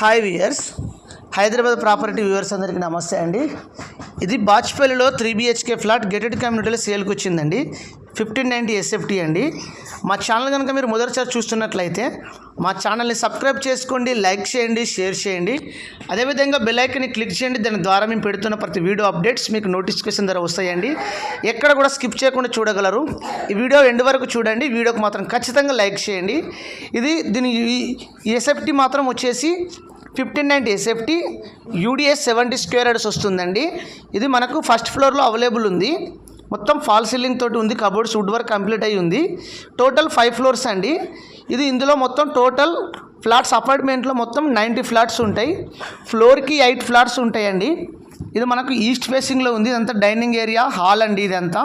Hi viewers, Hyderabad property viewers అందరికీ నమస్తే అండి. ఇది బాచ్పల్లిలో 3 BHK ఫ్లాట్ గేటెడ్ కమ్యూనిటీలో సేల్కి వచ్చిందండి. 1590 SFT అండి. మా ఛానల్ కనుక మీరు మొదటిసారి చూస్తున్నట్లయితే మా ఛానల్ని సబ్స్క్రైబ్ చేసుకోండి, లైక్ చేయండి, షేర్ చేయండి. అదేవిధంగా బెల్ ఐకాన్ని క్లిక్ చేయండి. దాని ద్వారా మేము పెడుతున్న ప్రతి వీడియో అప్డేట్స్ మీకు నోటిఫికేషన్ ద్వారా వస్తాయండి. ఎక్కడ కూడా స్కిప్ చేయకుండా చూడగలరు. ఈ వీడియో ఎండ్ వరకు చూడండి. వీడియోకి మాత్రం ఖచ్చితంగా లైక్ చేయండి. దీని SFT మాత్రం వచ్చేసి 1590 SFT UDS 70 స్క్వేర్ యార్డ్స్ వస్తుందండి. ఇది మనకు ఫస్ట్ ఫ్లోర్లో అవైలబుల్ ఉంది. మొత్తం ఫాల్ సీలింగ్ తోటి ఉంది. కబోర్డ్స్ వుడ్ వర్క్ కంప్లీట్ అయ్యి ఉంది. టోటల్ 5 ఫ్లోర్స్ అండి. ఇందులో మొత్తం టోటల్ ఫ్లాట్స్ అపార్ట్మెంట్లో మొత్తం 90 ఫ్లాట్స్ ఉంటాయి. ఫ్లోర్కి 8 ఫ్లాట్స్ ఉంటాయండి. ఇది మనకు ఈస్ట్ ఫేసింగ్లో ఉంది. ఇదంతా డైనింగ్ ఏరియా, హాల్ అండి. ఇదంతా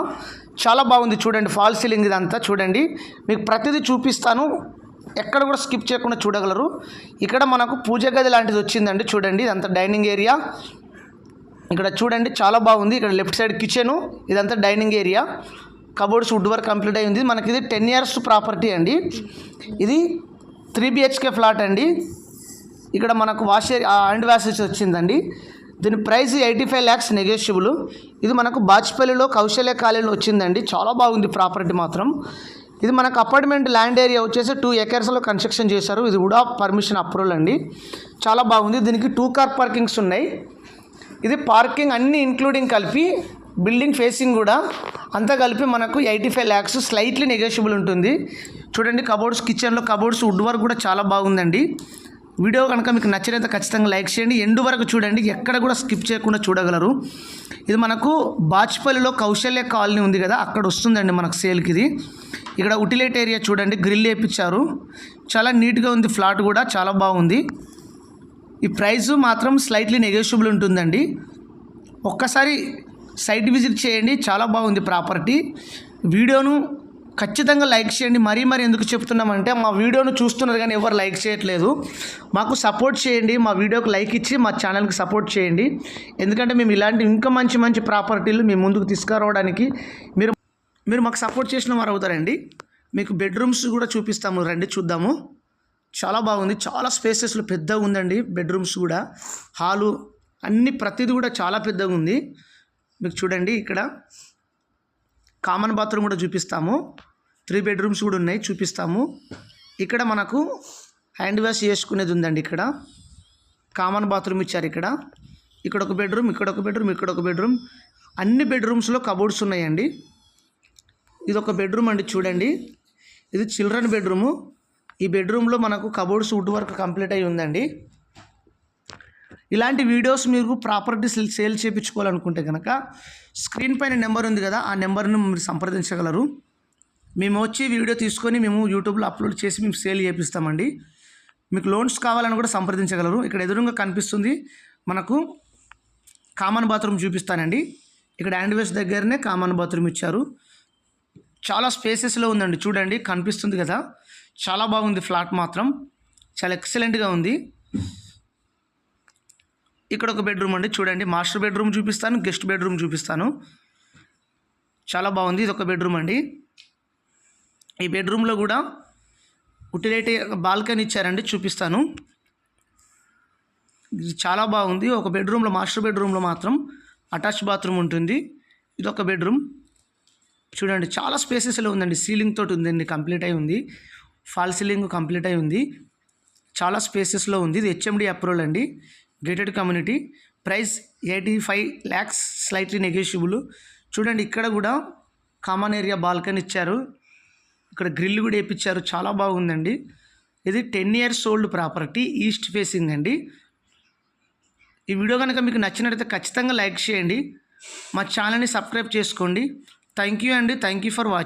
చాలా బాగుంది. చూడండి ఫాల్ సీలింగ్ ఇదంతా చూడండి. మీకు ప్రతిదీ చూపిస్తాను. ఎక్కడ కూడా స్కిప్ చేయకుండా చూడగలరు. ఇక్కడ మనకు పూజ గది లాంటిది వచ్చిందండి. చూడండి ఇదంతా డైనింగ్ ఏరియా. ఇక్కడ చూడండి చాలా బాగుంది. ఇక్కడ లెఫ్ట్ సైడ్ కిచెను, ఇదంతా dining area. Cupboards wood work complete అయ్యింది. మనకి ఇది 10 years ప్రాపర్టీ అండి. ఇది 3 BHK ఫ్లాట్ అండి. ఇక్కడ మనకు హ్యాండ్ వాష్ వచ్చిందండి. దీని ప్రైస్ 85 lakhs నెగోషియబుల్. ఇది మనకు బాచ్పల్లిలో కౌశల్య కాలనీలో వచ్చిందండి. చాలా బాగుంది ప్రాపర్టీ మాత్రం. ఇది మనకు అపార్ట్మెంట్ ల్యాండ్ ఏరియా వచ్చేసి 2 acresలో కన్స్ట్రక్షన్ చేశారు. ఇది కూడా పర్మిషన్ అప్రూవల్ అండి. చాలా బాగుంది. దీనికి 2 car పార్కింగ్స్ ఉన్నాయి. ఇది పార్కింగ్ అన్నీ ఇంక్లూడింగ్ కలిపి బిల్డింగ్ ఫేసింగ్ కూడా అంతా కలిపి మనకు 85 lakhs స్లైట్లీ నెగోషియబుల్ ఉంటుంది. చూడండి కబోర్డ్స్, కిచెన్లో కబోర్డ్స్ వుడ్ వర్క్ కూడా చాలా బాగుందండి. వీడియో కనుక మీకు నచ్చినైతే ఖచ్చితంగా లైక్ చేయండి. ఎండు వరకు చూడండి. ఎక్కడ కూడా స్కిప్ చేయకుండా చూడగలరు. ఇది మనకు బాచ్పల్లిలో కౌశల్య కాలనీ ఉంది కదా, అక్కడ వస్తుందండి మనకు సేల్కి. ఇది ఇక్కడ ఉటిలేట్ ఏరియా చూడండి, గ్రిల్ వేయించారు. చాలా నీట్గా ఉంది. ఫ్లాట్ కూడా చాలా బాగుంది. ఈ ప్రైస్ మాత్రం స్లైట్లీ నెగోషియబుల్ ఉంటుందండి. ఒక్కసారి సైట్ విజిట్ చేయండి. చాలా బాగుంది ప్రాపర్టీ. వీడియోను ఖచ్చితంగా లైక్ చేయండి. మరీ ఎందుకు చెప్తున్నామంటే మా వీడియోను చూస్తున్నారు కానీ ఎవరు లైక్ చేయట్లేదు. మాకు సపోర్ట్ చేయండి. మా వీడియోకి లైక్ ఇచ్చి మా ఛానల్కి సపోర్ట్ చేయండి. ఎందుకంటే మేము ఇలాంటి ఇంకా మంచి ప్రాపర్టీలు మేము ముందుకు తీసుకురావడానికి మీరు మాకు సపోర్ట్ చేసిన వారు అవుతారండి. మీకు బెడ్రూమ్స్ కూడా చూపిస్తాము, రండి చూద్దాము. చాలా బాగుంది. చాలా స్పేసెస్లో పెద్దగా ఉందండి. బెడ్రూమ్స్ కూడా, హాలు అన్ని ప్రతిదీ కూడా చాలా పెద్దగా ఉంది. మీకు చూడండి ఇక్కడ కామన్ బాత్రూమ్ కూడా చూపిస్తాము. 3 bedrooms కూడా ఉన్నాయి, చూపిస్తాము. ఇక్కడ మనకు హ్యాండ్ వాష్ చేసుకునేది ఉందండి. ఇక్కడ కామన్ బాత్రూమ్ ఇచ్చారు. ఇక్కడ ఒక బెడ్రూమ్, ఇక్కడ ఒక బెడ్రూమ్, ఇక్కడ ఒక బెడ్రూమ్. అన్ని బెడ్రూమ్స్లో కబోర్డ్స్ ఉన్నాయండి. ఇది ఒక బెడ్రూమ్ అండి. చూడండి ఇది చిల్డ్రన్ బెడ్రూము. ఈ బెడ్రూమ్లో మనకు కబోర్డ్స్ వుడ్ వర్క్ కంప్లీట్ అయి ఉందండి. ఇలాంటి వీడియోస్ మీరు ప్రాపర్టీ సేల్ చేయించుకోవాలనుకుంటే కనుక స్క్రీన్ పైన నెంబర్ ఉంది కదా, ఆ నెంబర్ను మీరు సంప్రదించగలరు. మేము వచ్చి వీడియో తీసుకొని మేము యూట్యూబ్లో అప్లోడ్ చేసి మేము సేల్ చేపిస్తామండి. మీకు లోన్స్ కావాలని కూడా సంప్రదించగలరు. ఇక్కడ ఎదురుగా కనిపిస్తుంది మనకు కామన్ బాత్రూమ్ చూపిస్తానండి. ఇక్కడ హ్యాండ్ వాష్ దగ్గరనే కామన్ బాత్రూమ్ ఇచ్చారు. చాలా స్పేసెస్లో ఉందండి. చూడండి కనిపిస్తుంది కదా, చాలా బాగుంది. ఫ్లాట్ మాత్రం చాలా ఎక్సలెంట్గా ఉంది. ఇక్కడ ఒక బెడ్రూమ్ అండి. చూడండి మాస్టర్ బెడ్రూమ్ చూపిస్తాను, గెస్ట్ బెడ్రూమ్ చూపిస్తాను. చాలా బాగుంది. ఇది ఒక బెడ్రూమ్ అండి. ఈ బెడ్రూమ్లో కూడా ఉటిలిటీ బాల్కనీ ఇచ్చారండి, చూపిస్తాను. ఇది చాలా బాగుంది. ఒక బెడ్రూమ్లో, మాస్టర్ బెడ్రూమ్లో మాత్రం అటాచ్ బాత్రూమ్ ఉంటుంది. ఇది ఒక బెడ్రూమ్. చూడండి చాలా స్పేసెస్లో ఉందండి. సీలింగ్ తోటి ఉందండి, కంప్లీట్ అయి ఉంది. ఫాల్ సీలింగ్ కంప్లీట్ అయి ఉంది. చాలా స్పేసెస్లో ఉంది. ఇది HMD అప్రూవల్ అండి, gated community. Price 85 lakhs slightly negotiable. చూడండి ఇక్కడ కూడా కామన్ ఏరియా బాల్కనీ ఇచ్చారు. ఇక్కడ గ్రిల్ కూడా వేయించారు. చాలా బాగుందండి. ఇది 10 years old property, east facing అండి. ఈ వీడియో కనుక మీకు నచ్చినట్లయితే ఖచ్చితంగా లైక్ చేయండి. మా ఛానల్ని సబ్స్క్రైబ్ చేసుకోండి. థ్యాంక్ యూ అండి. Thank you for watching.